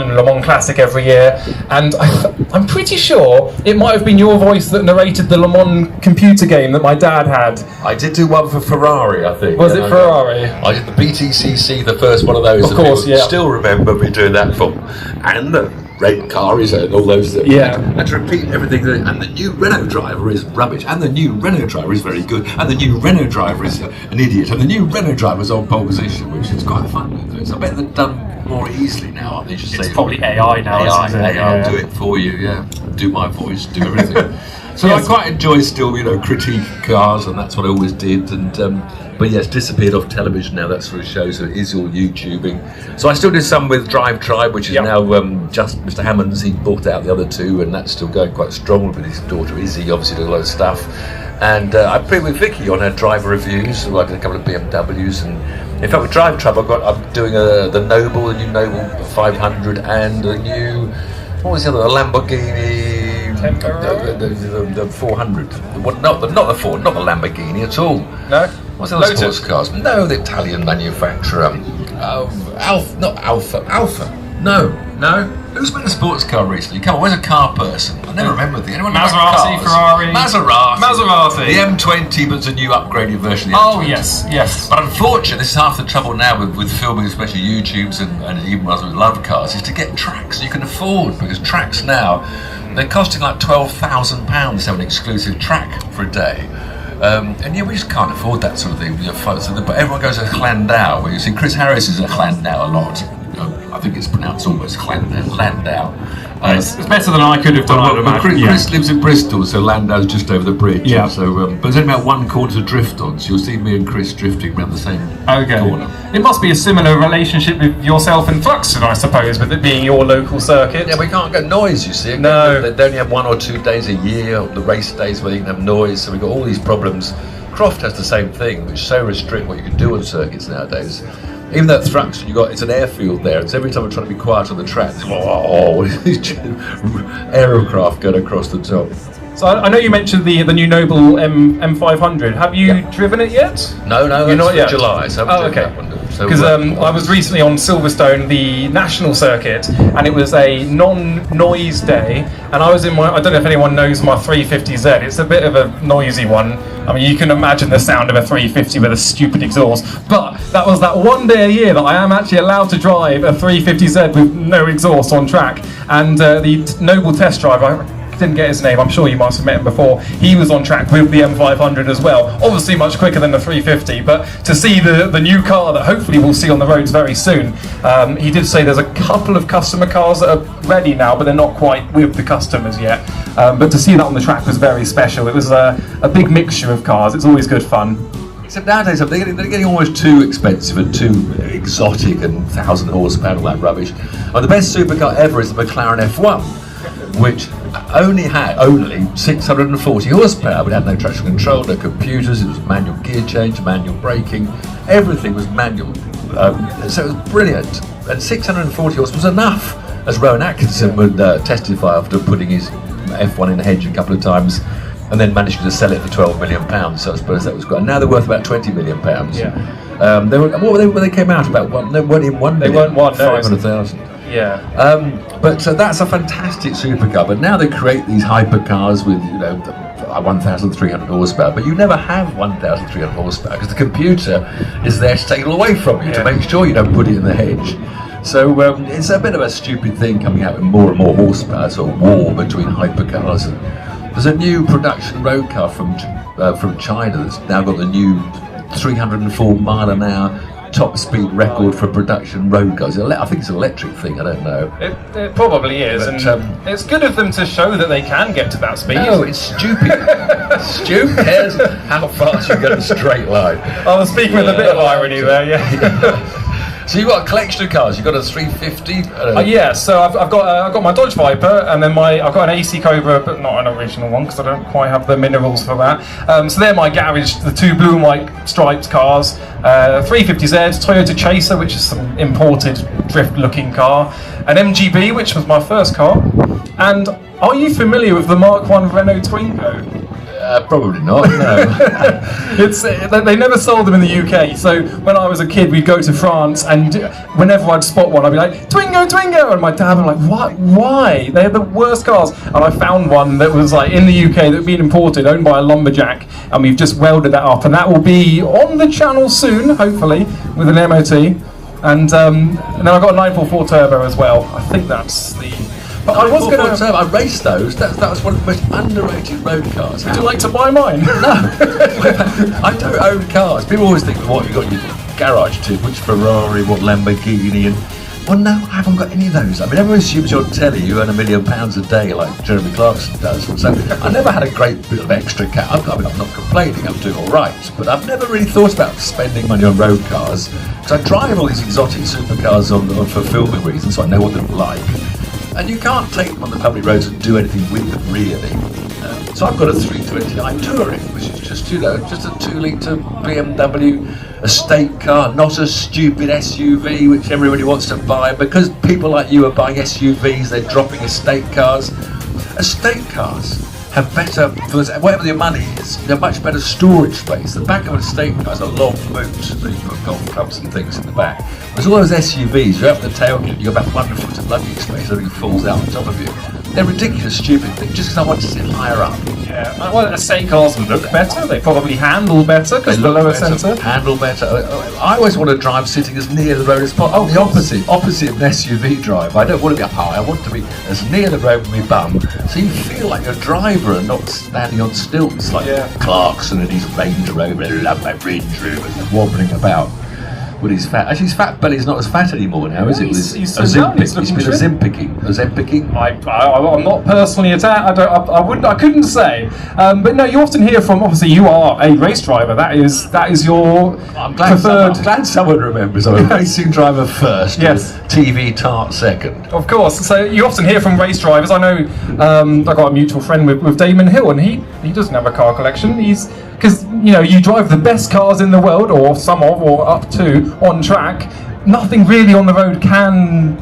Le Mans Classic every year, and I'm pretty sure it might have been your voice that narrated the Le Mans computer game that my dad had. I did do one for Ferrari, I think. Was it Ferrari? I did the BTCC, the first one of those. Of course, yeah. Still remember me doing that for, and the red car is and all those. Yeah. And to repeat everything. And the new Renault driver is rubbish. And the new Renault driver is very good. And the new Renault driver is an idiot. And the new Renault driver is on pole position, which is quite fun. So I bet they're done more easily now, aren't they? It's probably AI now. AI will do it for you. Yeah. Do my voice. Do everything. So yes. I quite enjoy still, critique cars, and that's what I always did. And but yes, disappeared off television now. That sort of show, so it is all YouTubing. So I still do some with Drive Tribe, which is now just Mr. Hammond's. He bought out the other two, and that's still going quite strong with his daughter Izzy. Obviously, does a lot of stuff. And I've been with Vicky on her driver reviews. So I did a couple of BMWs, and in fact, with Drive Tribe, I'm doing the new Noble 500, and the new what was the other, the Lamborghini. The 400. Not the Lamborghini at all. No. What's the other sports cars? No, the Italian manufacturer. Alpha. No. Who's been a sports car recently? Come on, where's a car person? I never remember the anyone. Maserati, Ferrari. Maserati. The M20, but it's a new upgraded version of the M20. Yes. But unfortunately, this is half the trouble now with filming, especially YouTubes and even others with love cars, is to get tracks you can afford, because tracks now, they're costing like £12,000 to have an exclusive track for a day. And we just can't afford that sort of thing. But everyone goes to Landau, where you see Chris Harris is at Landau a lot. I think it's pronounced almost Landau. It's better than I could have done. Chris lives in Bristol, so Landau's just over the bridge. Yeah. So, but there's only about one corner to drift on, so you'll see me and Chris drifting around the same corner. It must be a similar relationship with yourself and Thruxton, I suppose, with it being your local circuit. Yeah, we can't get noise, you see. No. They only have 1 or 2 days a year, the race days where you can have noise, so we've got all these problems. Croft has the same thing, which so restrict what you can do on circuits nowadays. Even though at Thruxton it's an airfield there, and so every time we're trying to be quiet on the track, these aerocraft going across the top. So I know you mentioned the new Noble M500. Have you driven it yet? No, you're not yet. July. So okay. Because I was recently on Silverstone, the national circuit, and it was a non-noise day. And I was in I don't know if anyone knows my 350Z. It's a bit of a noisy one. I mean, you can imagine the sound of a 350 with a stupid exhaust. But that was that one day a year that I am actually allowed to drive a 350Z with no exhaust on track. And the Noble test drive, I didn't get his name, I'm sure you must have met him before. He was on track with the M500 as well, obviously much quicker than the 350, but to see the new car that hopefully we'll see on the roads very soon, he did say there's a couple of customer cars that are ready now, but they're not quite with the customers yet. But to see that on the track was very special. It was a big mixture of cars. It's always good fun. Except nowadays they're getting almost too expensive and too exotic and 1,000 horsepower and all that rubbish. The best supercar ever is the McLaren F1, which only had 640 horsepower, but had no traction control, no computers. It was manual gear change, manual braking, everything was manual. So it was brilliant, and 640 horsepower was enough, as Rowan Atkinson would testify after putting his F1 in the hedge a couple of times, and then managing to sell it for £12 million. So I suppose that was great. And now they're worth about £20 million. Yeah. They were they came out about one. They weren't in 1 million. They weren't 500,000. Yeah. But so that's a fantastic supercar. But now they create these hypercars with 1,300 horsepower. But you never have 1,300 horsepower because the computer is there to take it away from you to make sure you don't put it in the hedge. So it's a bit of a stupid thing coming out with more and more horsepower, sort of war between hypercars. And there's a new production road car from China that's now got the new 304 mile an hour top speed record for production road cars. I think it's an electric thing, I don't know. It probably is, but, and it's good of them to show that they can get to that speed. No, it's stupid. Stu cares how fast you get in a straight line. I was speaking with a bit of irony there, yeah. So you've got a collection of cars. You've got a 350. Yeah. So I've got my Dodge Viper, and then I've got an AC Cobra, but not an original one because I don't quite have the minerals for that. So they're my garage. The two blue and white striped cars. 350Z, Toyota Chaser, which is some imported drift-looking car, an MGB, which was my first car. And are you familiar with the Mark I Renault Twingo? Probably not. No. They never sold them in the UK. So when I was a kid, we'd go to France, and whenever I'd spot one, I'd be like, Twingo, Twingo, and my dad would be like, what? Why? They're the worst cars. And I found one that was like in the UK that had been imported, owned by a lumberjack, and we've just welded that up, and that will be on the channel soon, hopefully, with an MOT. And then I've got a 944 Turbo as well. I think that's the... But I was going to... I raced those. That was one of the most underrated road cars. Would you like to buy mine? No. I don't own cars. People always think, what, you got your garage tip, which Ferrari, what Lamborghini, and... Well, no, I haven't got any of those. I mean, everyone assumes you're on telly, you earn £1 million a day like Jeremy Clarkson does. So I never had a great bit of extra cash. I mean, I'm not complaining, I'm doing all right. But I've never really thought about spending money on road cars. Because I drive all these exotic supercars for filming reasons, so I know what they're like. And you can't take them on the public roads and do anything with them, really. So I've got a 320i Touring, which is just, just a 2-litre BMW estate car, not a stupid SUV which everybody wants to buy. Because people like you are buying SUVs, they're dropping estate cars. Estate cars have better, whatever your money is, they're much better storage space. The back of an estate car is a long boot, so you put golf clubs and things in the back. Whereas all those SUVs, you open the tailgate, you've got about 1 foot of luggage space, everything falls out on top of you. They're ridiculous, stupid things, just because I want to sit higher up. Yeah, well, estate cars look better, they probably handle better, because the lower centre. Handle better. I always want to drive sitting as near the road as possible. The opposite of an SUV drive. I don't want to be high, I want to be as near the road with my bum, so you feel like you're a driver and not standing on stilts like Clarkson and his Range Rover, I love my Range Rover, wobbling about. With his fat, actually his fat belly's not as fat anymore now, is it? He's Ozempic. He's been Ozempicing. I'm not personally attacked. I couldn't say. But no, you often hear from. Obviously, you are a race driver. That is your preferred. I'm glad someone remembers. I'm a racing driver first. Yes. TV tart second. Of course. So you often hear from race drivers. I know. I've got a mutual friend with Damon Hill, and he doesn't have a car collection. Because you drive the best cars in the world, or some of, or up to, on track. Nothing really on the road can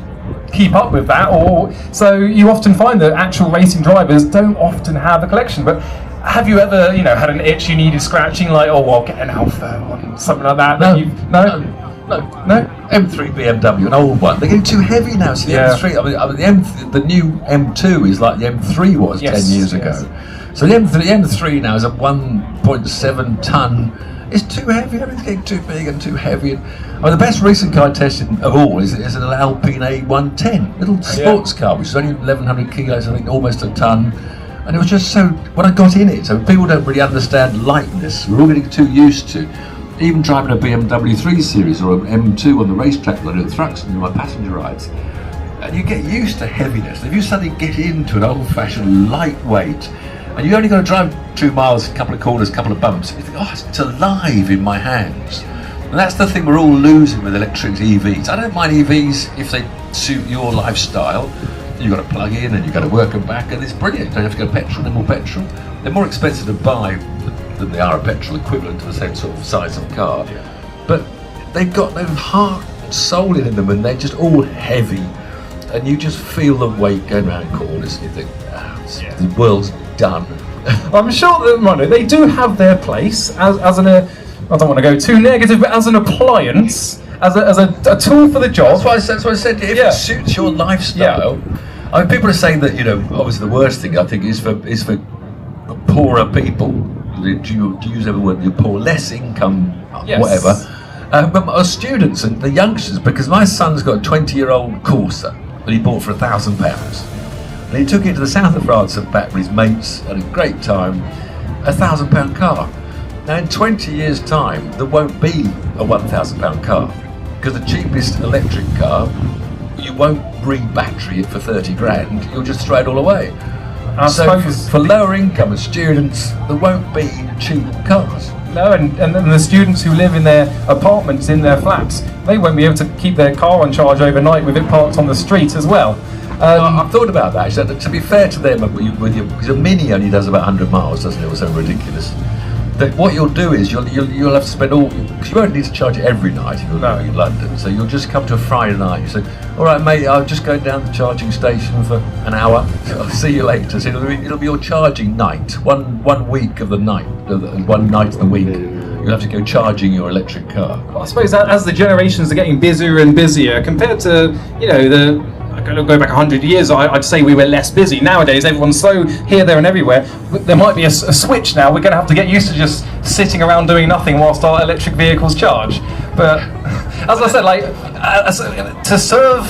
keep up with that, or so you often find that actual racing drivers don't often have a collection. But have you ever, had an itch you needed scratching, like, oh, well, get an Alpha or something like that? No. No. M3 BMW, an old one. They're getting too heavy now. So the M3, the new M2 is like the M3 was 10 years ago. So the M3 now is a 1.7 ton. It's too heavy. Everything's getting too big and too heavy. The best recent car I tested of all is an Alpine A110, little sports car, which is only 1,100 kilos, I think, almost a ton. And it was just so, when I got in it, so people don't really understand lightness. We're all getting too used to. Even driving a BMW 3 Series or an M2 on the racetrack when I do Thruxton in my passenger rides, and you get used to heaviness. If you suddenly get into an old-fashioned lightweight, and you only got to drive 2 miles, a couple of corners, a couple of bumps, you think, oh, it's alive in my hands. And that's the thing we're all losing with electric EVs. I don't mind EVs if they suit your lifestyle. You've got to plug in and you've got to work them back, and it's brilliant. You don't have to go petrol, no more petrol. They're more expensive to buy than they are a petrol equivalent to the same sort of size of car. But they've got no heart and soul in them, and they're just all heavy. And you just feel the weight going around corners, and you think, the world's done. I'm sure that they do have their place as I don't want to go too negative, but as an appliance, as a tool for the job. That's what I said. If it suits your lifestyle. I mean, people are saying that obviously the worst thing I think is for poorer people. Do you use every word? You poor, less income, whatever. But students and the youngsters, because my son's got a 20-year-old Corsa that he bought for £1,000. And he took it to the south of France and back with his mates, had a great time. £1,000 car. Now in 20 years' time, there won't be a £1,000 car, because the cheapest electric car, you won't re-battery it for 30 grand. You'll just throw it all away. So for lower income and students, there won't be cheap cars. No, and the students who live in their apartments, in their flats, they won't be able to keep their car on charge overnight with it parked on the street as well. I've thought about that. So to be fair to them, because your Mini only does about 100 miles, doesn't it? Or something ridiculous. that what you'll do is you'll have to spend all, because you won't need to charge it every night if you're living in London. So you'll just come to a Friday night. You say, all right, mate, I'll just go down the charging station for an hour. I'll see you later. So it'll be your charging night. One week of the night, one night of the week. You'll have to go charging your electric car. I suppose that as the generations are getting busier and busier, compared to, you know, I go back 100 years, I'd say we were less busy. Nowadays, everyone's so here, there, and everywhere. There might be a switch now. We're going to have to get used to just sitting around doing nothing whilst our electric vehicles charge. But as I said, like to serve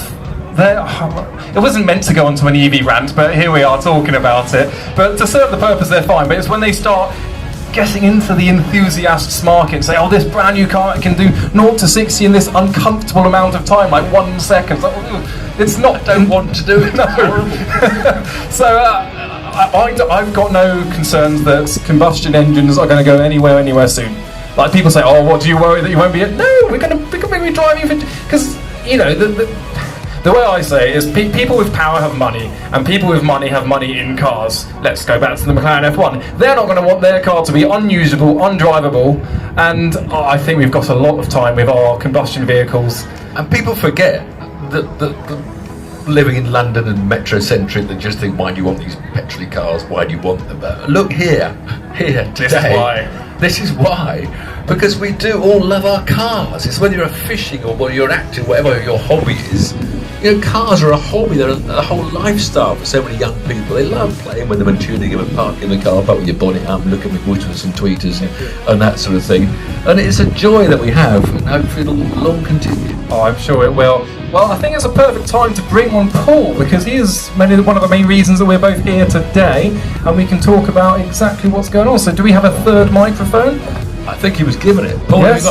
it wasn't meant to go onto an EV rant, but here we are talking about it. But to serve the purpose, they're fine. But it's when they start getting into the enthusiasts market and say, oh, this brand new car can do 0 to 60 in this uncomfortable amount of time, like 1 second. It's not. I don't want to do it. No. So I've got no concerns that combustion engines are going to go anywhere soon. Like people say, oh, what, do you worry that you won't be? No, we're going to be driving for, because you know the way I say it is people with power have money, and people with money have money in cars. Let's go back to the McLaren F1. They're not going to want their car to be unusable, undrivable, and I think we've got a lot of time with our combustion vehicles. And people forget that living in London and metro-centric, they just think, why do you want these petrol cars? Why do you want them? Look here, today. This is why. This is why. Because we do all love our cars. It's whether you're fishing or whether you're acting, whatever your hobby is. You know, cars are a hobby, they're a whole lifestyle for so many young people. They love playing with them and tuning them and parking in the car park with your bonnet up and looking at wooters and tweeters and that sort of thing. And it's a joy that we have, and hopefully it'll long continue. Oh, I'm sure it will. Well, I think it's a perfect time to bring on Paul, because he is one of the main reasons that we're both here today, and we can talk about exactly what's going on. So do we have a third microphone? I think he was given it. Paul, yes.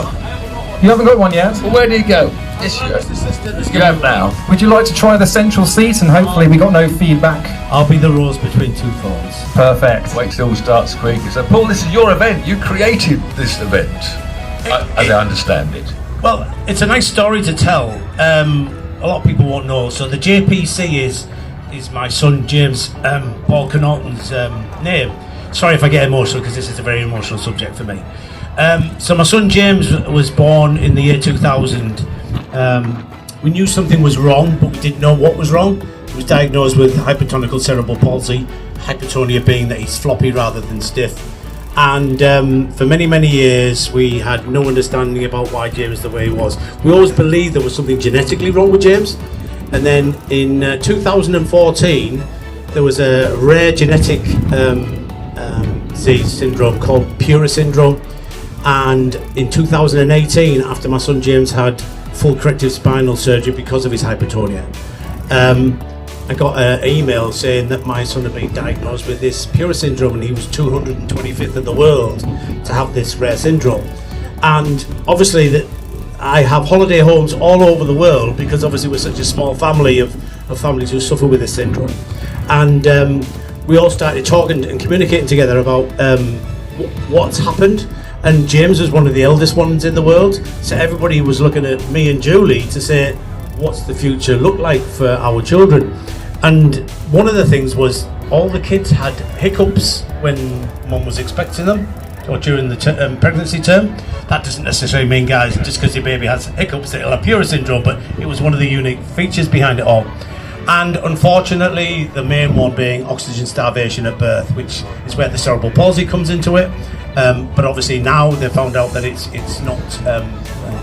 You haven't got one yet? Well, where do you go? You have now. Would you like to try the central seat, and hopefully we got no feedback? I'll be the rose between two thorns. Perfect. Wait till it all starts squeaking. So, Paul, this is your event. You created this event, as I understand it. Well, it's a nice story to tell. A lot of people won't know. So the JPC is my son James Paul Connaughton's name. Sorry if I get emotional, because this is a very emotional subject for me. So my son James was born in the year 2000. We knew something was wrong, but we didn't know what was wrong. He was diagnosed with hypertonical cerebral palsy, hypertonia being that he's floppy rather than stiff. And for many years we had no understanding about why James was the way he was. We always believed there was something genetically wrong with James. And then in 2014 there was a rare genetic disease syndrome called Pura syndrome. And in 2018, after my son James had full corrective spinal surgery because of his hypertonia, I got an email saying that my son had been diagnosed with this Pura syndrome, and he was 225th in the world to have this rare syndrome. And obviously that I have holiday homes all over the world, because obviously we're such a small family of families who suffer with this syndrome. And we all started talking and communicating together about what's happened. And James was one of the eldest ones in the world, so everybody was looking at me and Julie to say, what's the future look like for our children? And one of the things was all the kids had hiccups when mum was expecting them, or during the pregnancy term. That doesn't necessarily mean, guys, just because your baby has hiccups that it'll have Pura syndrome, but it was one of the unique features behind it all. And unfortunately, the main one being oxygen starvation at birth, which is where the cerebral palsy comes into it. But obviously now they've found out that it's not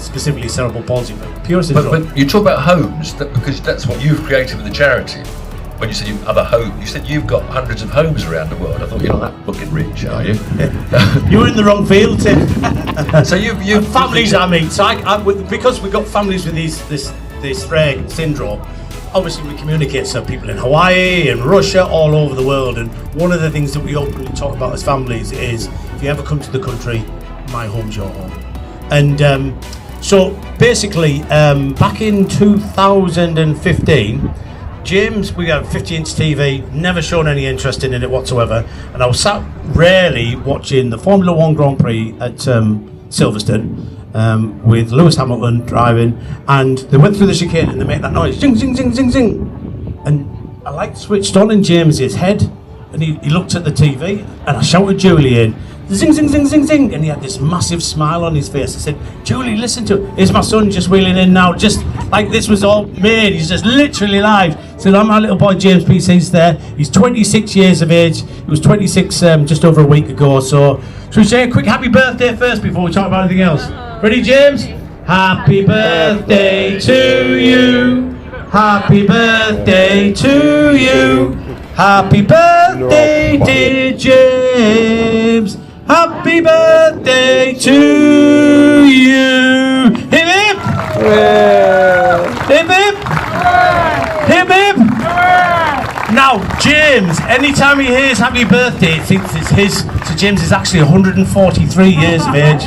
specifically cerebral palsy, but Pura syndrome. But you talk about homes, because that's what you've created with the charity. When you said you other homes, you said you've got hundreds of homes around the world. I thought, you're not that fucking rich, are you? You're in the wrong field, Tim. So you've families. I mean, so because we've got families with this rare syndrome. Obviously, we communicate to people in Hawaii and Russia, all over the world. And one of the things that we openly talk about as families is, if you ever come to the country, my home's your home. And so basically, back in 2015, James, we got a 50-inch TV, never shown any interest in it whatsoever. And I was sat rarely watching the Formula One Grand Prix at Silverstone. With Lewis Hamilton driving, and they went through the chicane and they made that noise, zing, zing, zing, zing, zing. And a light switched on in James's head, and he looked at the TV, and I shouted Julie in, zing, zing, zing, zing, zing, and he had this massive smile on his face. I said, Julie, listen to it. Here's my son just wheeling in now, just like this was all made. He's just literally live. So my little boy James PC's there. He's 26 years of age. He was 26 just over a week ago. So should we say a quick happy birthday first before we talk about anything else? Ready, James? Happy birthday to you. Happy birthday to you. Happy birthday, dear James. Happy birthday to you. Hip hip. Hip hip. Hip hip. Now, James, anytime he hears happy birthday, he thinks it's his. So James is actually 143 years of age.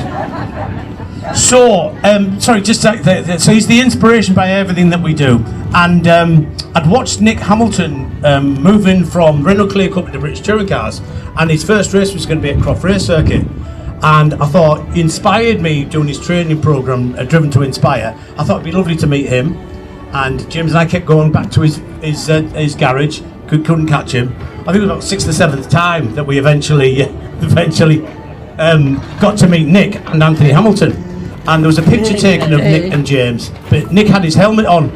So, sorry, just so he's the inspiration by everything that we do. And I'd watched Nick Hamilton moving from Renault Clay Cup to British Touring Cars, and his first race was going to be at Croft Race Circuit. And I thought, he inspired me doing his training programme, Driven to Inspire. I thought it'd be lovely to meet him. And James and I kept going back to his garage, couldn't catch him. I think it was about 6th or 7th time that we eventually got to meet Nick and Anthony Hamilton. And there was a picture taken of Nick and James, but Nick had his helmet on,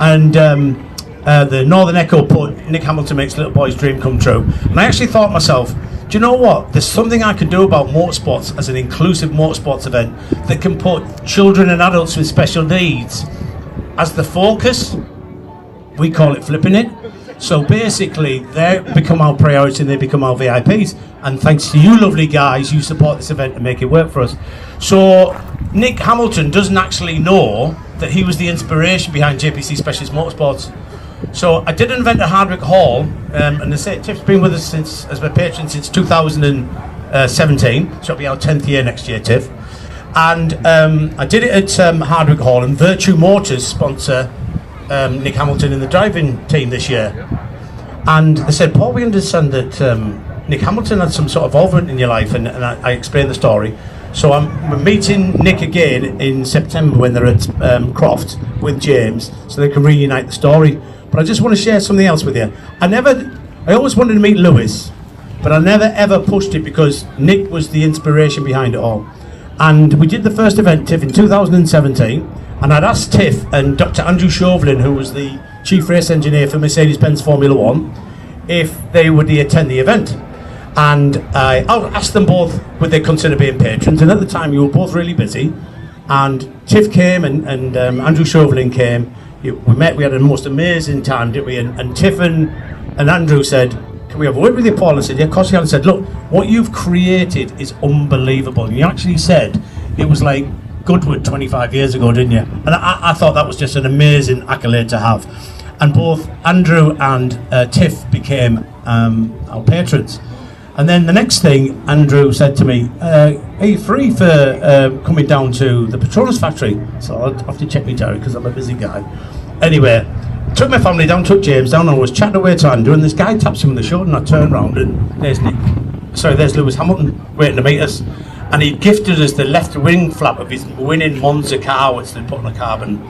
and the Northern Echo put Nick Hamilton makes little boy's dream come true. And I actually thought to myself, do you know what? There's something I could do about motorsports as an inclusive motorsports event that can put children and adults with special needs as the focus. We call it flipping it. So basically, they become our priority and they become our VIPs. And thanks to you lovely guys, you support this event and make it work for us. So Nick Hamilton doesn't actually know that he was the inspiration behind JPC Specialist Motorsports. So I did an event at Hardwick Hall, and they say Tiff's been with us as my patron since 2017. So it'll be our 10th year next year, Tiff. And I did it at Hardwick Hall, and Virtue Motors sponsor Nick Hamilton in the driving team this year. And they said, Paul, we understand that Nick Hamilton had some sort of involvement in your life, and I explained the story. So we're meeting Nick again in September when they're at Croft with James, so they can reunite the story. But I just want to share something else with you. I always wanted to meet Lewis, but I never ever pushed it because Nick was the inspiration behind it all. And we did the first event, Tiff, in 2017, and I'd asked Tiff and Dr. Andrew Chauvelin, who was the chief race engineer for Mercedes-Benz Formula One, if they would attend the event. And I asked them both would they consider being patrons, and at the time you were both really busy. And Tiff came and Andrew Chauvelin came. We met, we had the most amazing time, didn't we? And Tiff and Andrew said, can we have a word with you, Paul? I said, yeah, of course you can. I said, look, what you've created is unbelievable. And you actually said it was like Goodwood 25 years ago, didn't you? And I thought that was just an amazing accolade to have. And both Andrew and Tiff became our patrons. And then the next thing, Andrew said to me, are you free for coming down to the Patronus factory? So I'll have to check my diary because I'm a busy guy. Anyway, took my family down, took James down, and I was chatting away to Andrew, and this guy taps him on the shoulder, and I turned around, and there's Lewis Hamilton waiting to meet us. And he gifted us the left wing flap of his winning Monza car, which they put on a carbon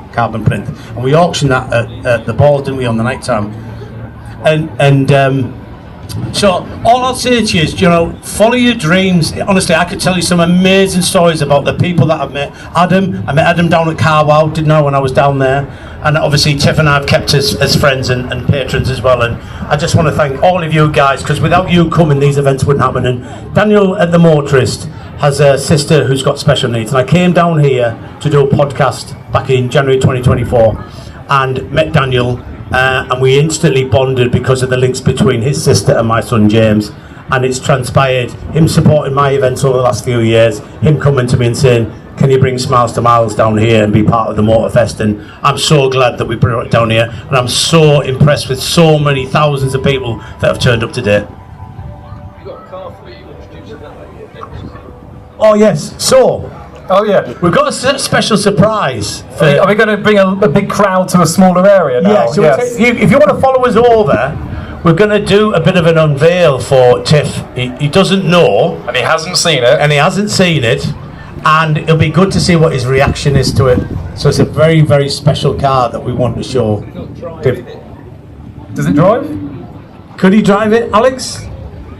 print. And we auctioned that at the ball, didn't we, on the night time? So all I'll say to you is, follow your dreams. Honestly, I could tell you some amazing stories about the people that I've met. I met Adam down at Carwow, didn't I, when I was down there. And obviously Tiff and I have kept as friends and patrons as well. And I just want to thank all of you guys, because without you coming, these events wouldn't happen. And Daniel at the Motorist has a sister who's got special needs. And I came down here to do a podcast back in January 2024 and met Daniel. And we instantly bonded because of the links between his sister and my son James, and it's transpired him supporting my events over the last few years, him coming to me and saying, can you bring Smiles to Miles down here and be part of the Motorfest? And I'm so glad that we brought it down here, and I'm so impressed with so many thousands of people that have turned up today. You got a car for you introducing that? Oh yes, so Oh yeah, we've got a special surprise. Are we going to bring a big crowd to a smaller area now? Yeah, so yes. if you want to follow us over, we're going to do a bit of an unveil for Tiff. He doesn't know. And he hasn't seen it. And it'll be good to see what his reaction is to it. So it's a very, very special car that we want to show. Does it drive? Could he drive it, Alex?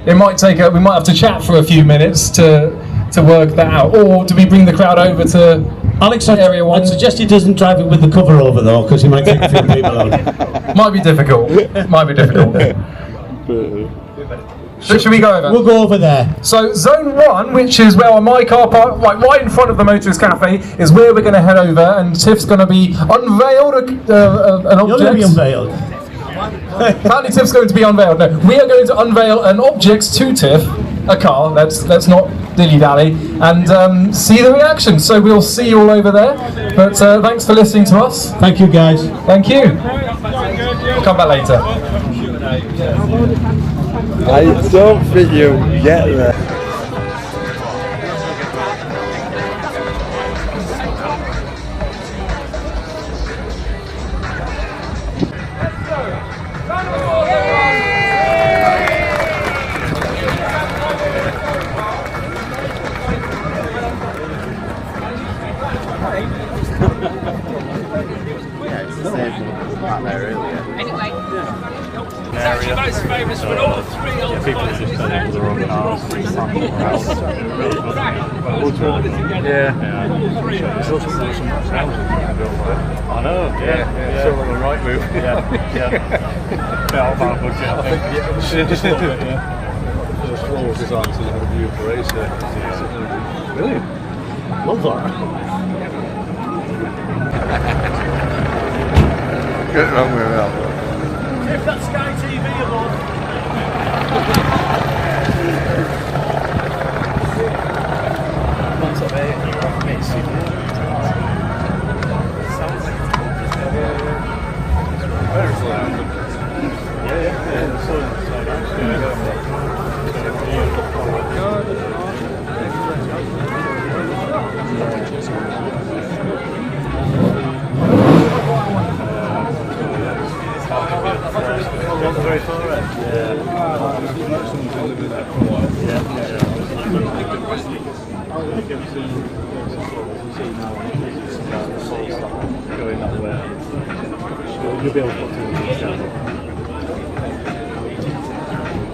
it might take we might have to chat for a few minutes to work that out. Or do we bring the crowd over to Alex, area one? I'd suggest he doesn't drive it with the cover over though, because he might take a few people out. Might be difficult. Might be difficult. Should we go over? We'll go over there. So zone 1, which is where my car park, like right in front of the Motorist Cafe, is where we're going to head over, and Tiff's going to be unveiled an You're object. going to be unveiled. Apparently Tiff's going to be unveiled. No, we are going to unveil an object to Tiff, a car. Let's not dilly-dally, and see the reaction. So we'll see you all over there. But thanks for listening to us. Thank you, guys. Thank you. We'll come back later. I don't think you get there. Most famous for all three old people just turn the wrong cars. I know, yeah. Still on the right move. Yeah. Out of our budget, I think. Just look at it, yeah. The floor was designed to have a view of the race. Brilliant. Love that. Get wrong with that. If that's Sky TV above. You'll be able to put it in the channel.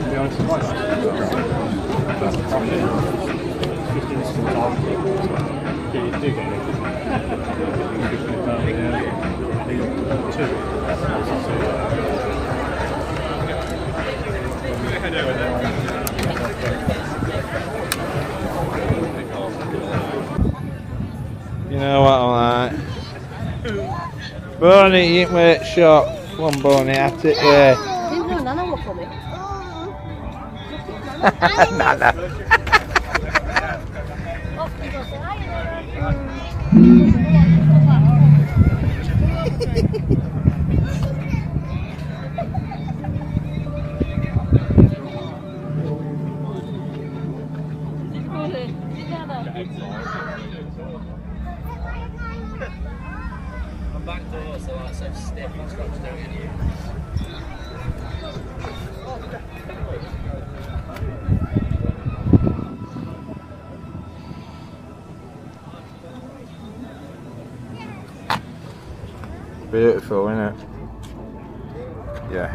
To be honest, You know what I'm like? Bonnie, you can wait short. Come on, Bonnie, at it, yeah. Nana. Back door, so that's so stiff, that's got to do it. Beautiful, isn't it? Yeah.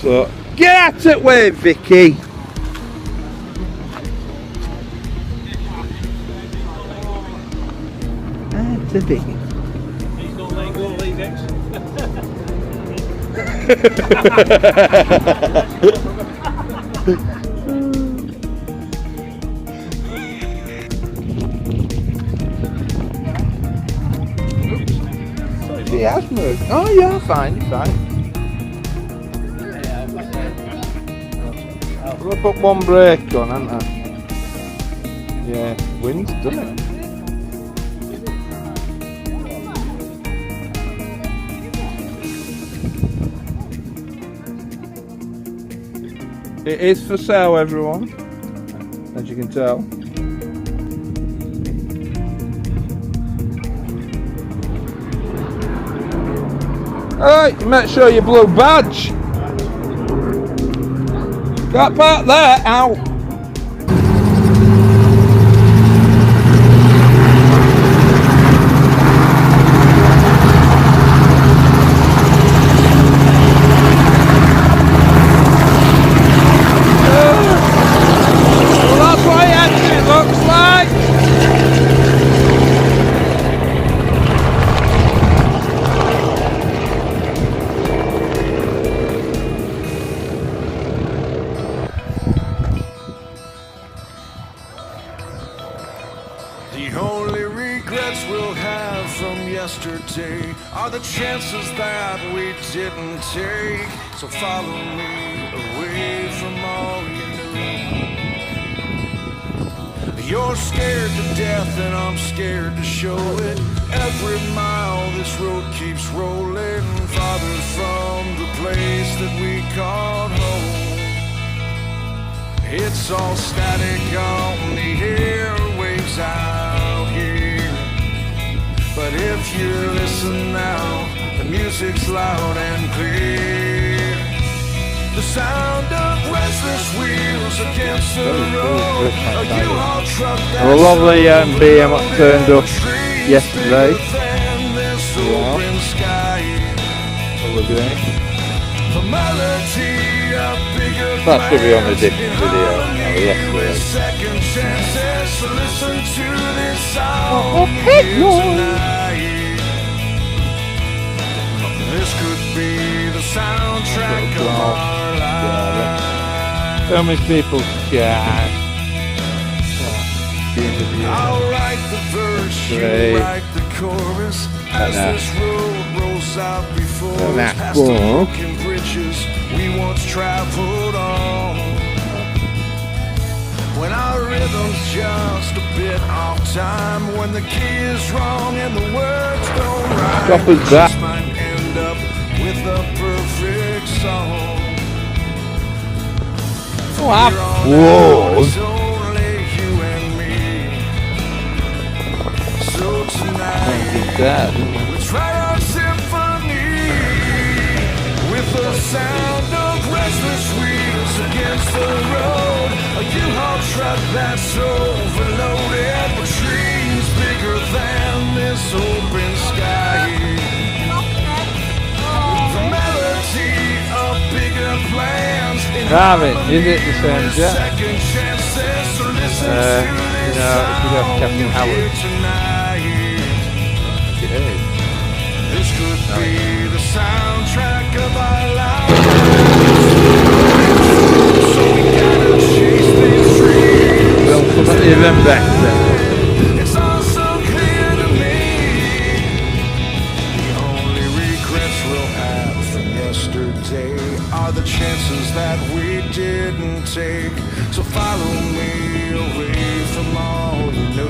So, get out of the way, Vicky! That's a Vicky. He's not letting go of these eggs. He has moved. Oh, yeah, fine, you're fine. We'll put one brake on, haven't I? Yeah, wind's done it. It is for sale, everyone, as you can tell. Alright, make sure your blue badge. Can't park there, ow! Well, that's what it looks like. The only regrets we'll have from yesterday are the chances that we didn't take. So follow me away from all you know. You're scared to death and I'm scared to show it. Every mile this road keeps rolling farther from the place that we called home. It's all static on the airwaves out here. But if you listen now, the music's loud and clear. The sound of restless wheels against the road. A U-Haul truck A lovely BM turned up yesterday. Yeah. What we're doing. The melody of bigger That should be on a different video. Yesterday. second chances to listen to this song here tonight. This could be the soundtrack of our lives. So many people chat. I'll write the verse, you write the chorus. As this road rolls out before us, past the broken bridges we once traveled on. When our rhythm's just a bit off time, when the key is wrong and the words don't rhyme, What was that? just might end up with a perfect song. Wow. Whoa. It's only you and me. So tonight, let's write our symphony with the sound of restless wheels against the road. A U-Haul truck that's overloaded with trees bigger than this open sky. The melody of bigger plans. Rabbit, is it the same jet? Second chances to listen to You know, if you got Captain Howard. This could be the soundtrack of our lives. So we gotta chase these dreams. Well, come at the event back then. It's all so clear to me. The only regrets we'll have from yesterday are the chances that we didn't take. So follow me away from all you know.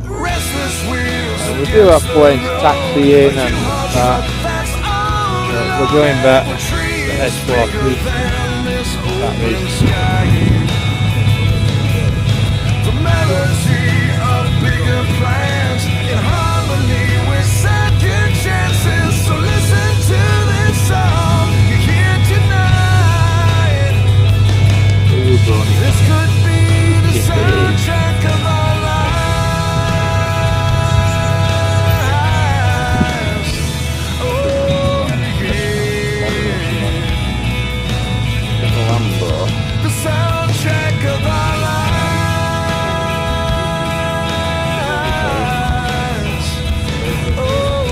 Restless wheels. We do have planes to taxi in and that. We're going back to S40. That is. The melody of bigger plans in harmony with second chances. So listen to this song you hear tonight. This could be the soundtrack of our lives. Oh yeah. The soundtrack of our lives. Oh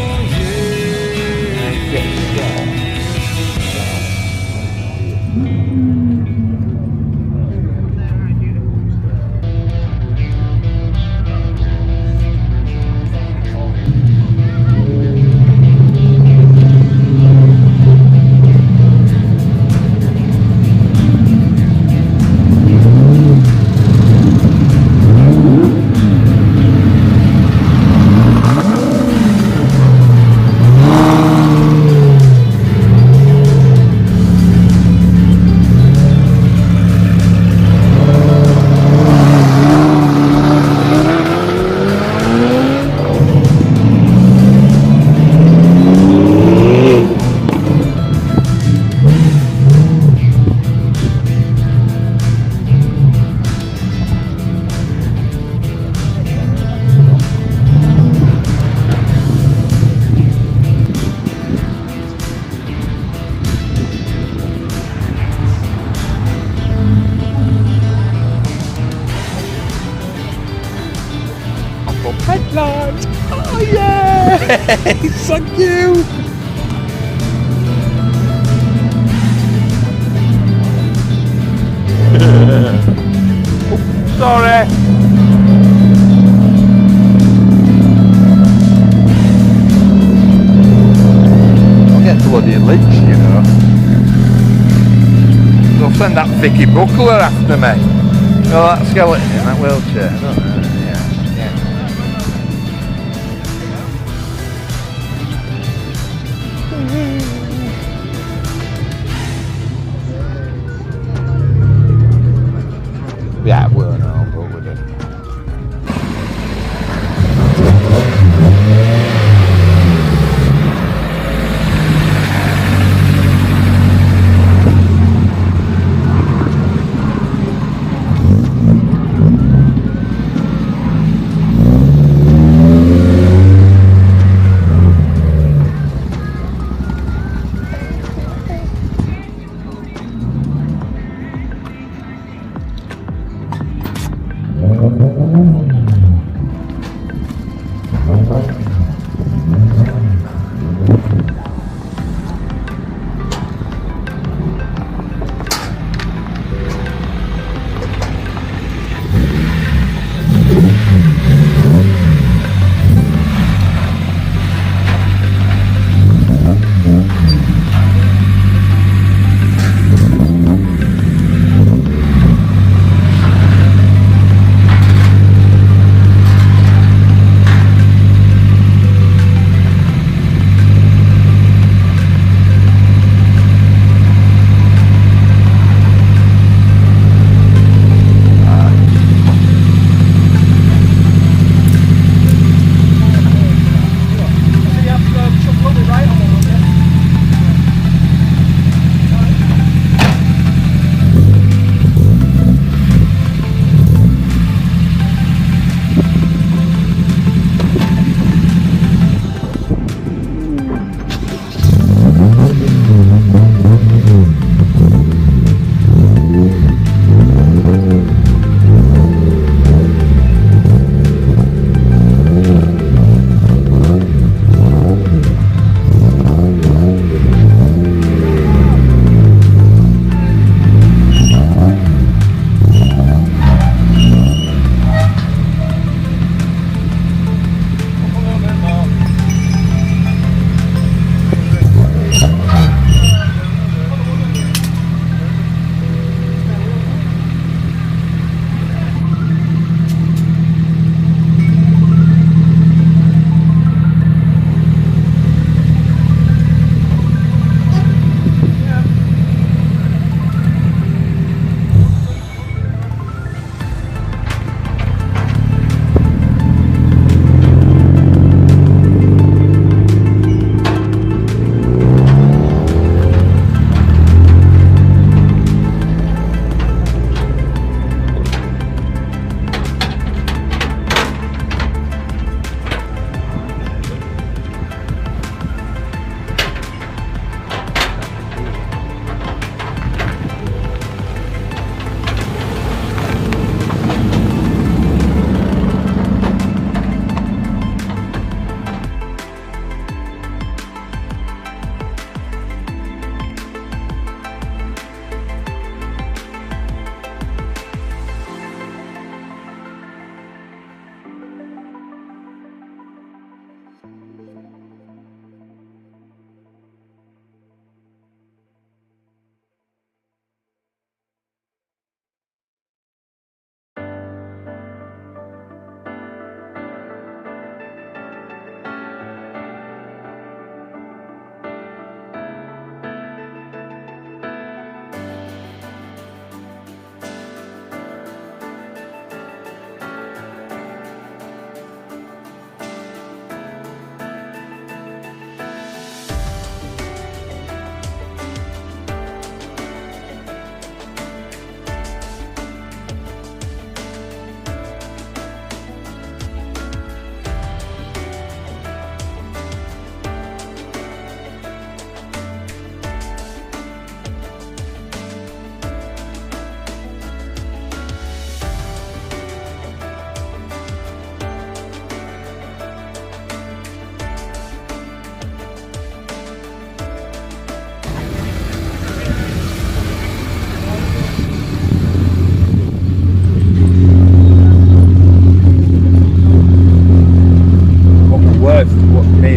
Thank you. Sorry. I'll get bloody lynched, you know. They'll send that Vicky Buckler after me. Oh, that skeleton in that wheelchair. I don't know. Yeah, it weren't all, but we did.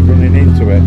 running into it.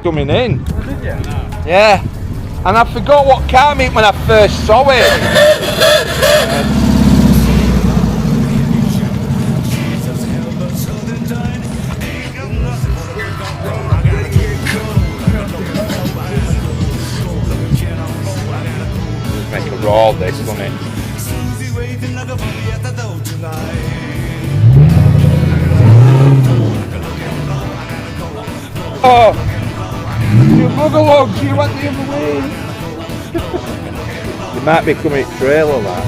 Coming in. Oh, did you? Yeah. And I forgot what car meet when I first saw it. Make a roll this, doesn't it? Oh! You bugalogs, you went the other way! You might be coming trailer that.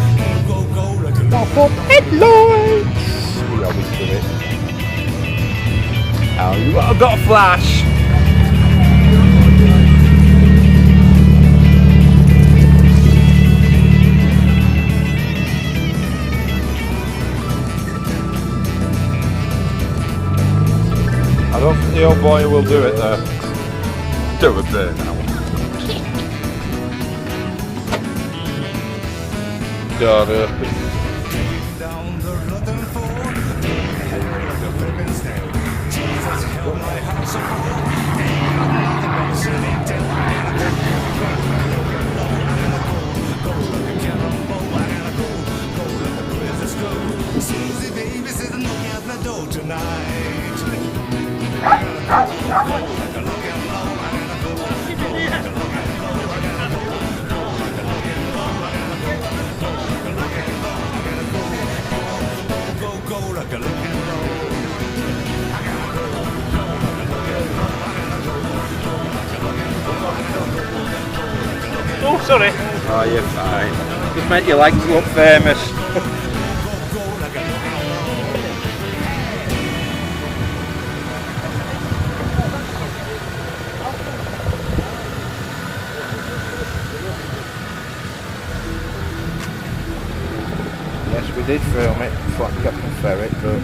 Stop up headlights! You always do it. Oh, I've got a flash! I don't think the old boy will do it there. Do it there now. God, Oh, sorry. oh, you're fine. Just make your legs look famous. Yes, we did film it, Flat Captain Ferret, but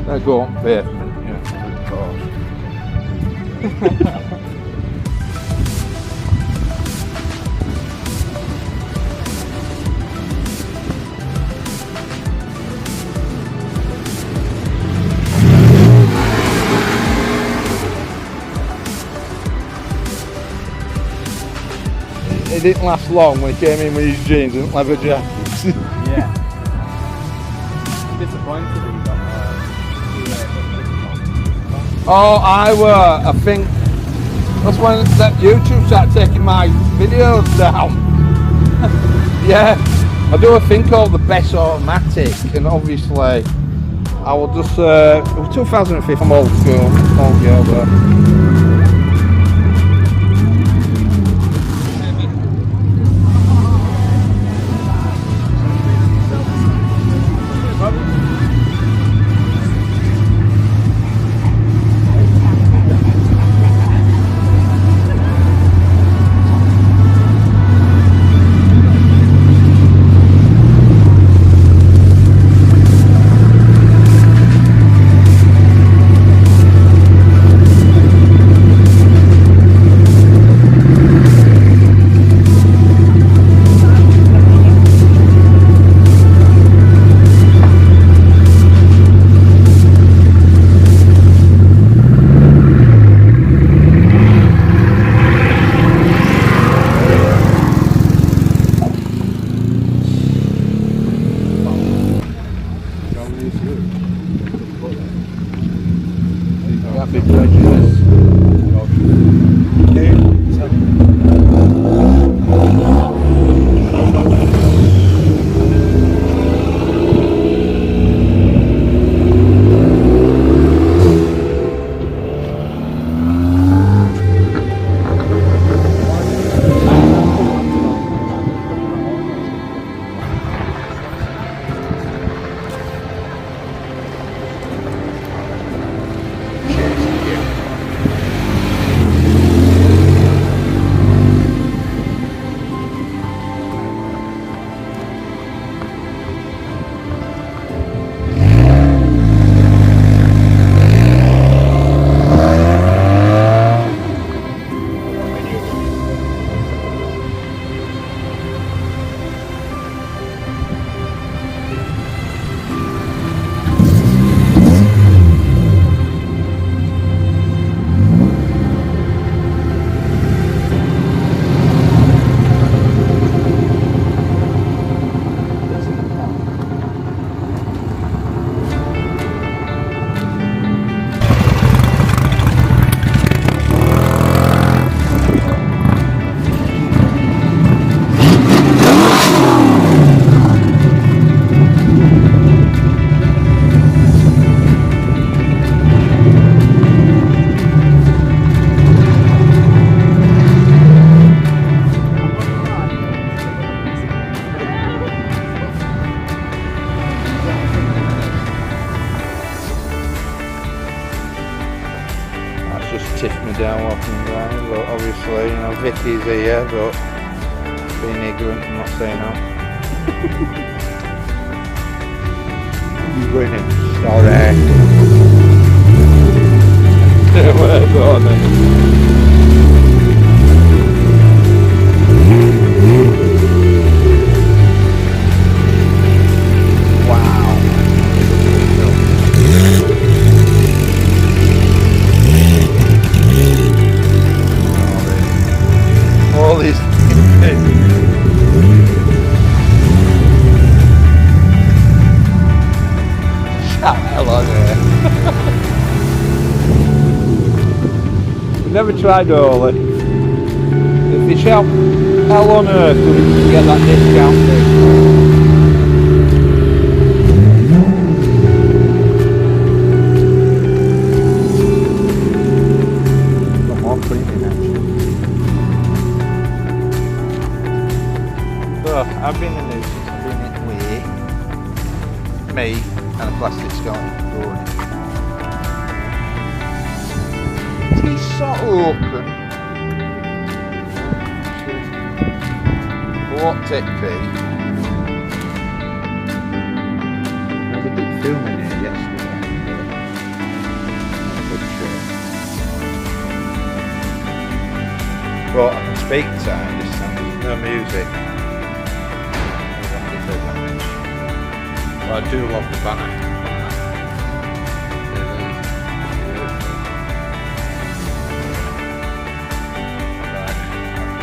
they go on pavement, yeah, of course. It didn't last long when he came in with his jeans and leather jackets. Yeah. Disappointed that you got Oh, I think that's when that YouTube started taking my videos down. Yeah, I do a thing called the Best Automatic, and obviously I will just, it was 2015, I'm old school, old girl there. down walking down, but obviously, you know, Vicky's here, but being ignorant, I'm not saying no. You're going in. Sorry. Go on then. All these hell on there. We've never tried Ollie. If they shall, hell on earth do we get that discount thing? Some more premium action. So, I've been in the news since I've been in way. Me and a plastic sky going. It's sort of open. What tech fee? I was a bit filming here yesterday. But I can speak time this time, there's no music. Well, I do love the banner. Right,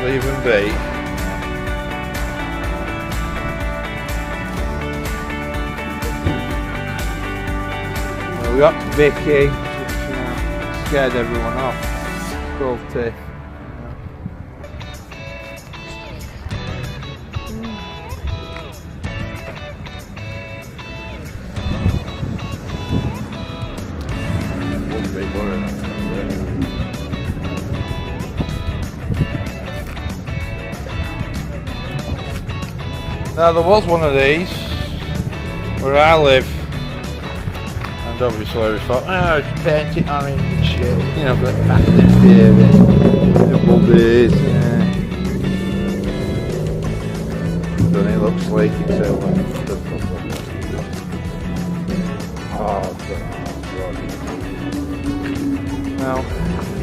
leave them be. Well, we got Vicky, which scared everyone off. Cruelty. Now there was one of these where I live, and obviously we thought, oh, just paint it orange and shit, you know, but back in here, the bubbies, yeah. Doesn't it look sleek in silver? Oh, God. Now,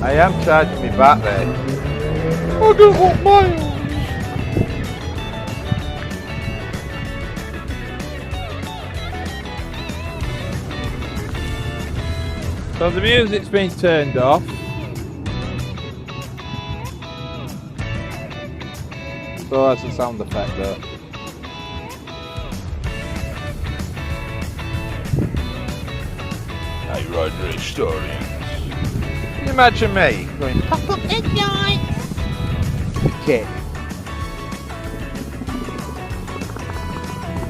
I am charging me back there. I don't want mine. So the music's been turned off. So that's a sound effect there. Night Rider historians. Can you imagine me going pop up headlights? Kit.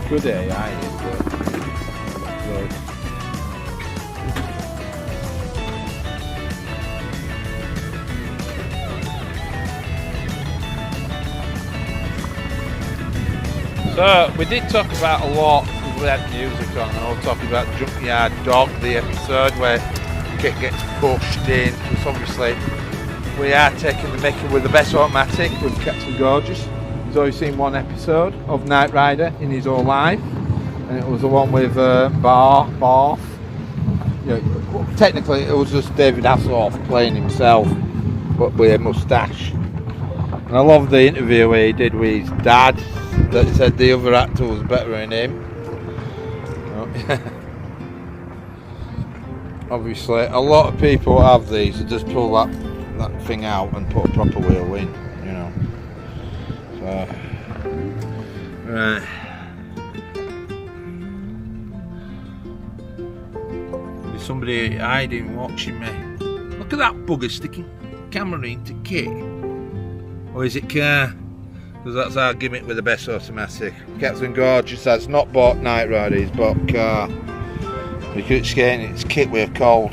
Good AI is good. So, we did talk about a lot, we had music on, and I was talking about Junkyard Dog, the episode where Kit gets pushed in, because obviously we are taking the mickey with the best automatic with Captain Gorgeous. He's only seen one episode of Knight Rider in his whole life, and it was the one with Barth. You know, technically it was just David Hasselhoff playing himself, but with a moustache. And I love the interview where he did with his dad, that he said the other actor was better than him. Oh, yeah. Obviously, a lot of people have these that just pull that thing out and put a proper wheel in, you know. So, right. There's somebody hiding watching me. Look at that bugger sticking camera into Kit. Or is it car? Because that's our gimmick with the best automatic. Captain Gorgeous has not bought Knight Rider, he's bought car. Because it's skating, it's Kit with a cold.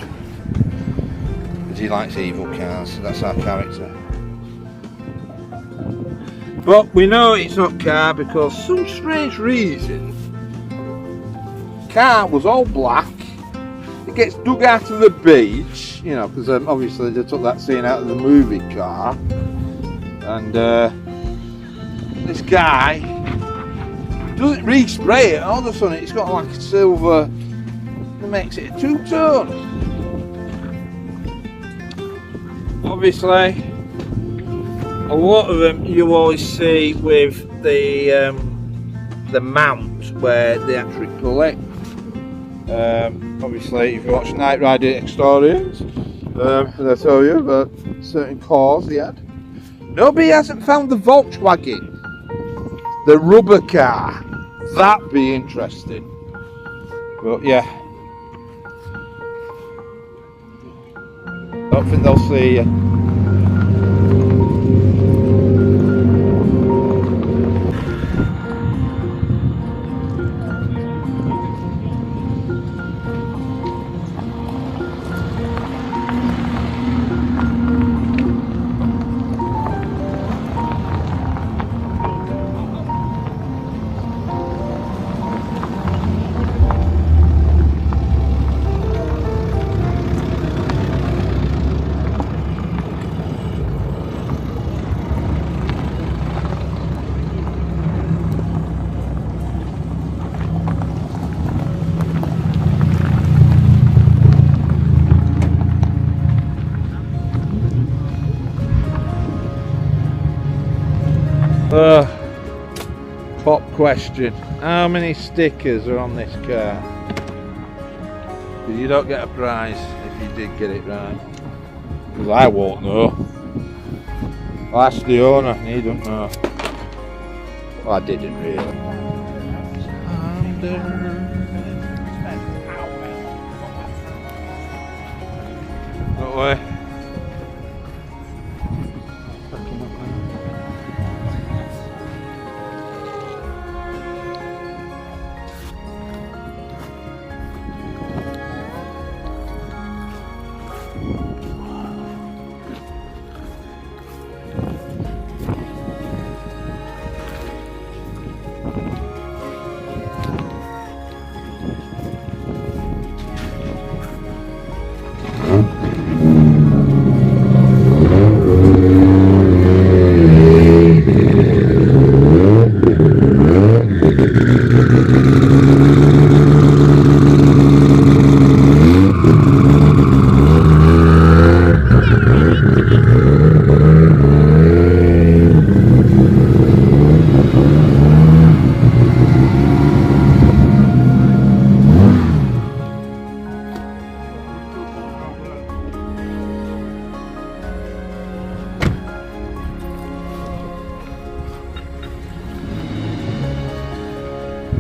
Because he likes evil cars, so that's our character. But we know it's not car because some strange reason car was all black It gets dug out of the beach, you know, because obviously they took that scene out of the movie car. And this guy doesn't re-spray it, all of a sudden it's got like a silver that makes it a two-tone. Obviously, a lot of them you always see with the mount where they actually collect. Obviously, if you watch Night Rider Historians, they'll tell you about certain cars they had. Nobody hasn't found the Volkswagen, the rubber car. That'd be interesting. But yeah, I don't think they'll see you. Pop question. How many stickers are on this car? You don't get a prize if you did get it right. Because I won't know. I'll ask the owner and he don't know. Well, I didn't really. That way.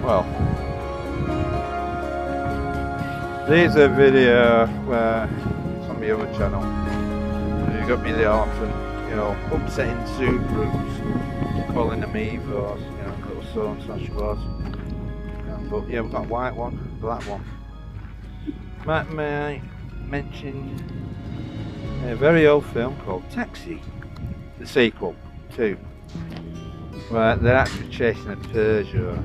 Well, there's a video where it's on my other channel. You got me the often, you know, upsetting Subarus, calling them Evos, you know, little son slash was. But yeah, we've got a white one, black one. May I mention a very old film called Taxi, the sequel too, where they're actually chasing a Peugeot.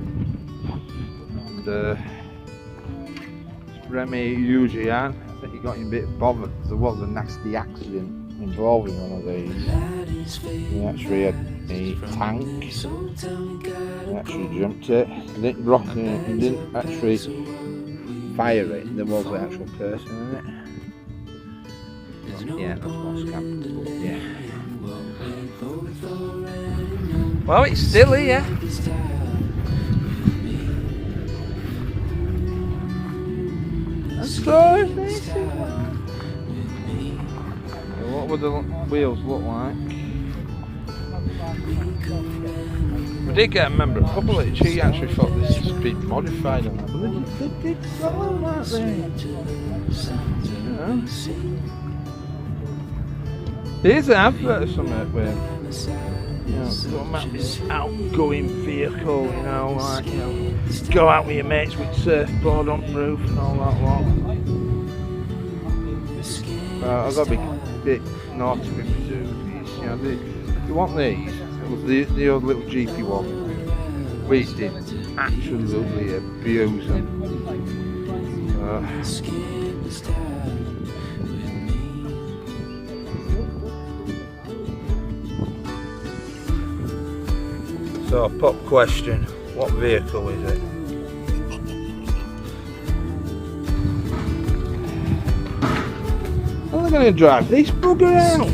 And Remy Eugene, I think he got a bit bothered because there was a nasty accident involving one of these. He actually had a tank. He actually jumped it. He didn't rock it. He didn't actually fire it. There was an actual person in it. But yeah, that's more scam. But yeah. Well, it's still here. So what would the wheels look like? We did get a member a couple of she actually thought this has been modified on that, but they did sell that thing. You know. Here's an advert of something where, you know, talking about this outgoing vehicle, you know, like, you know, go out with your mates with surfboard on the roof and all that lot. I've got to be a bit naughty with my Suzuki's, you know, if you want these, it was the old little Jeepy one. We did absolutely abuse them. So, pop question, what vehicle is it? How are they going to drive this bugger out?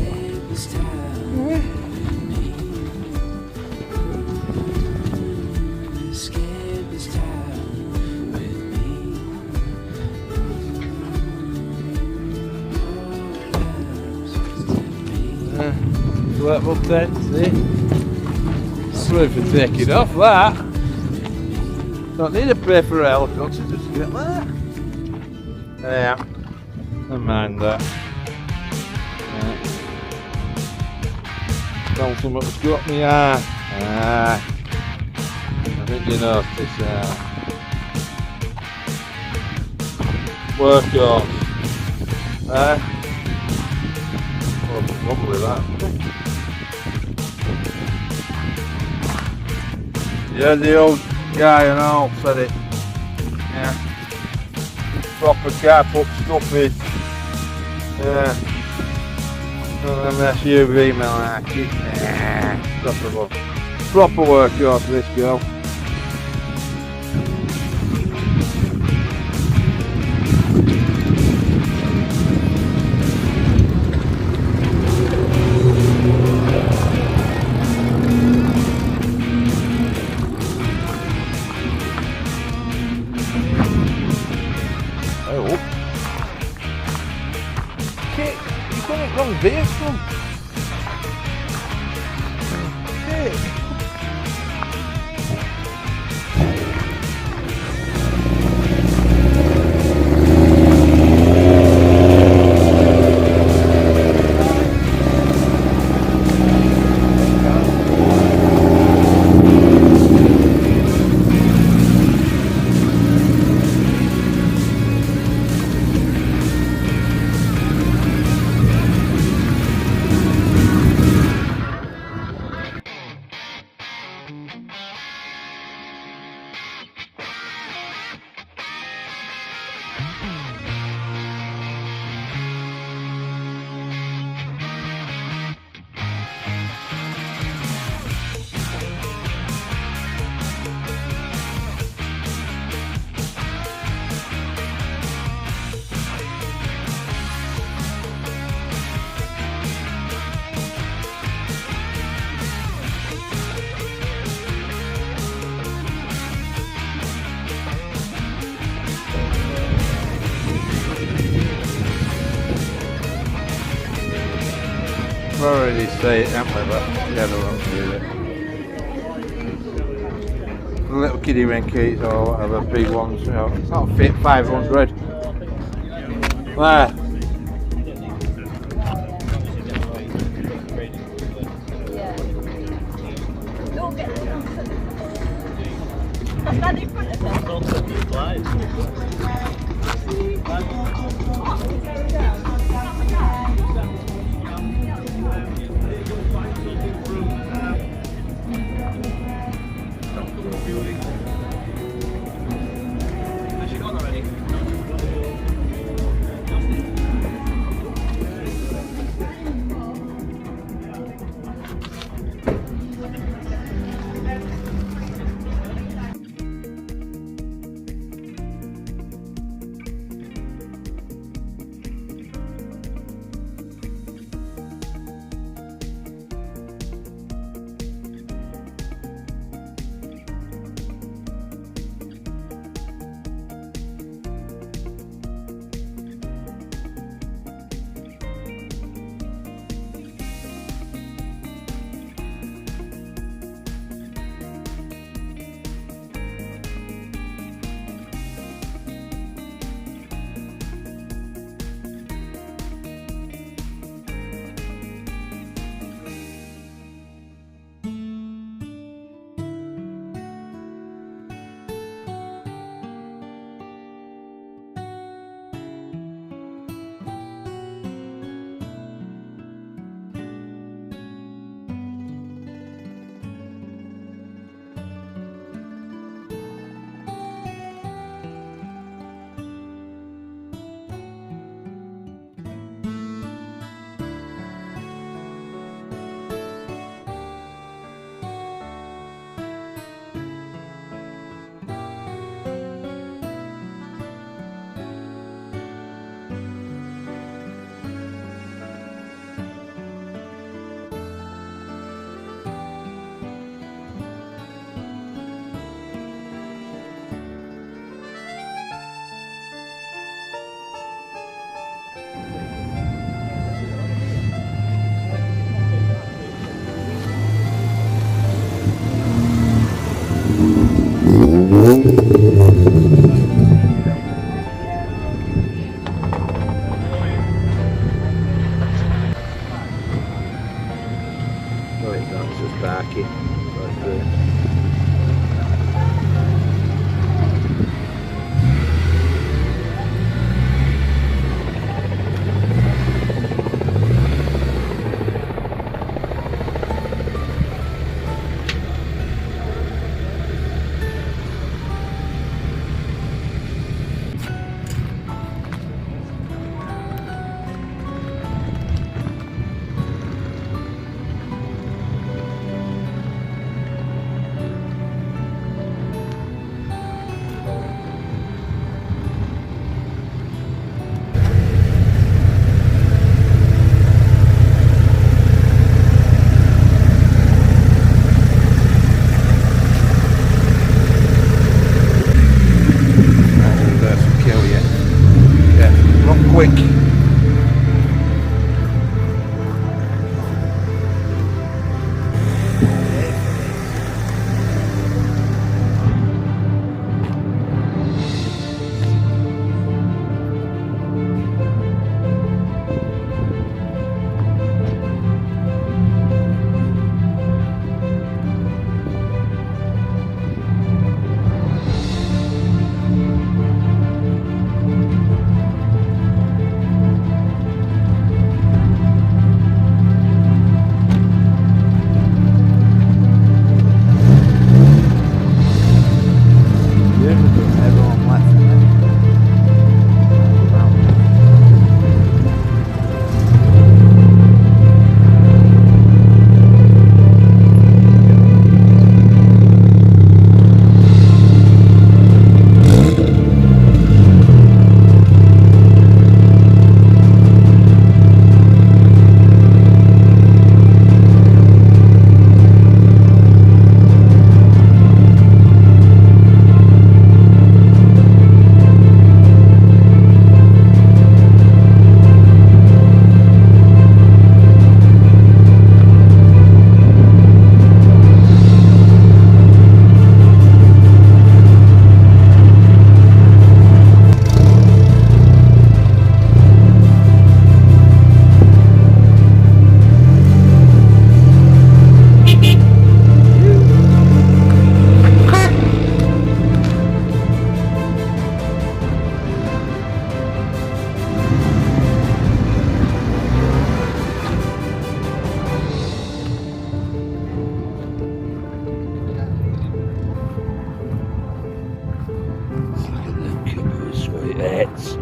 Workable tent, see? That's room for taking off, that. Don't need to pay for a helicopter just to get there. Yeah. Never mind that. Yeah. Tell someone to got me eye. I think you know this workhorse. Probably that. Yeah, the old guy and all said it. Yeah. Proper car, put stuff in. Yeah. An SUV, man, like it. Yeah. Proper workhorse, this girl. Wrong vehicle. Shit. I've already say it, haven't we? But yeah, no one can do it. The little kiddie rinkies or whatever, big ones, you know, it's not fit 500. There. quick. Everyone left. Look at them cute sweetheads.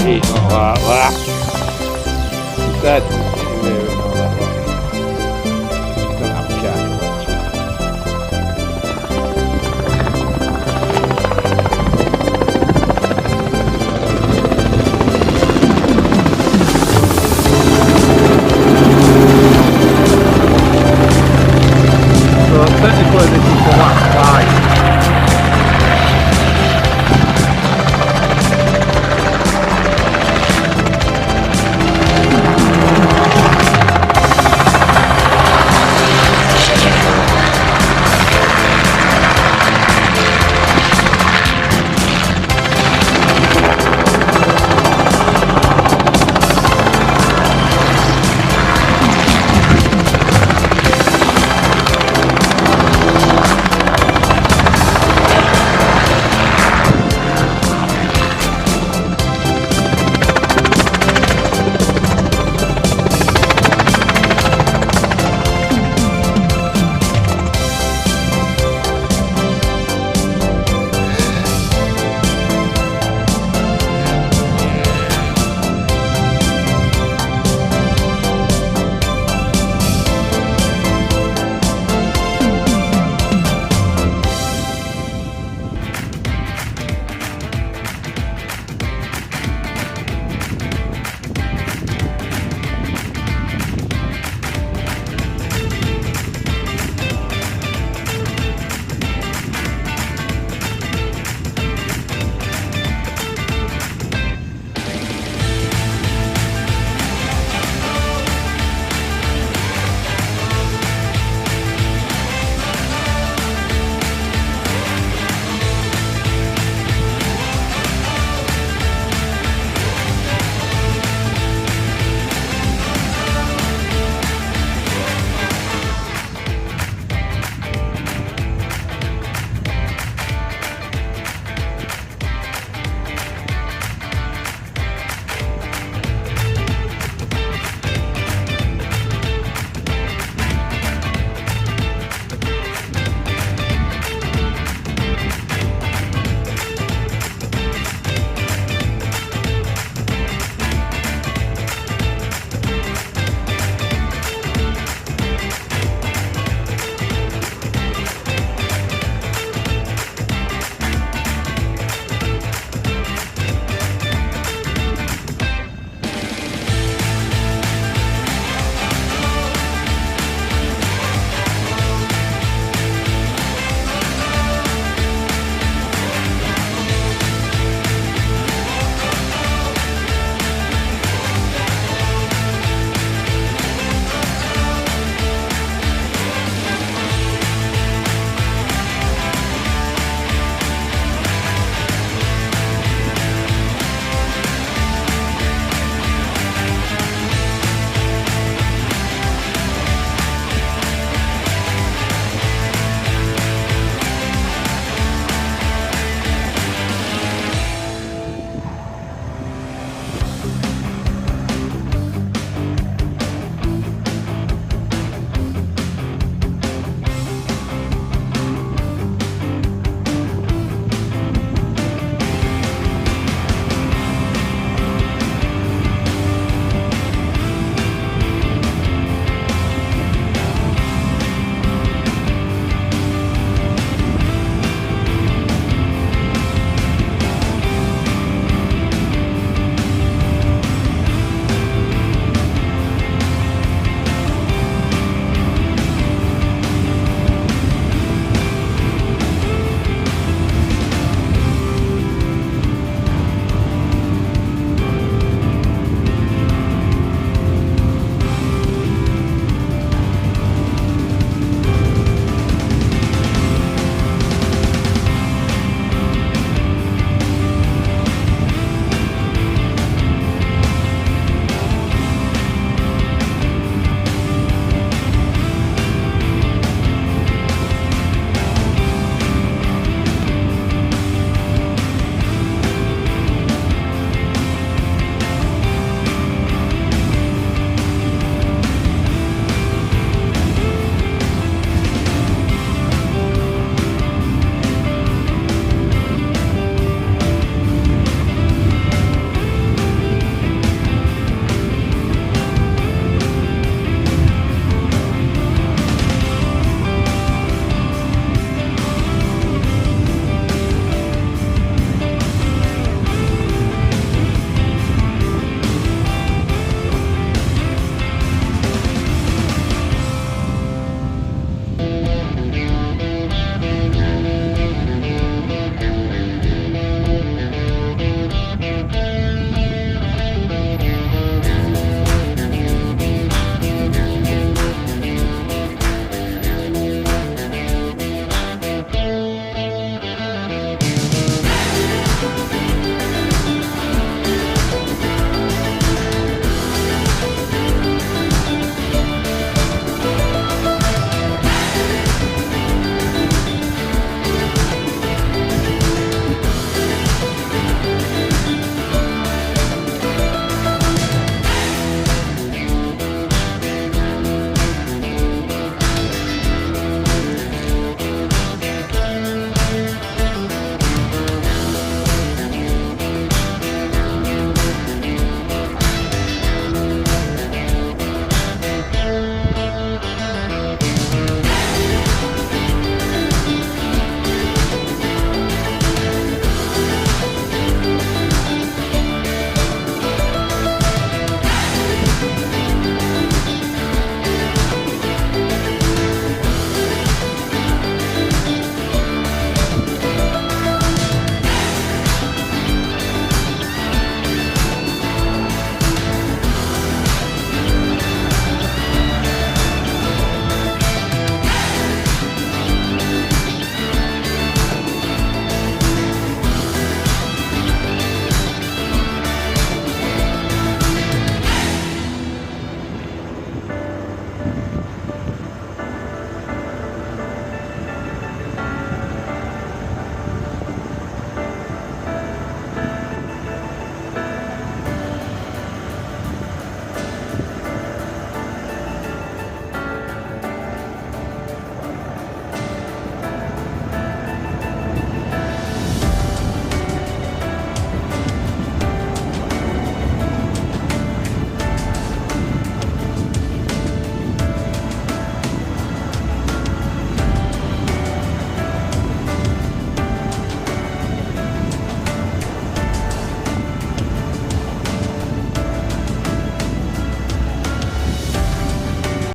He's not like that. He said,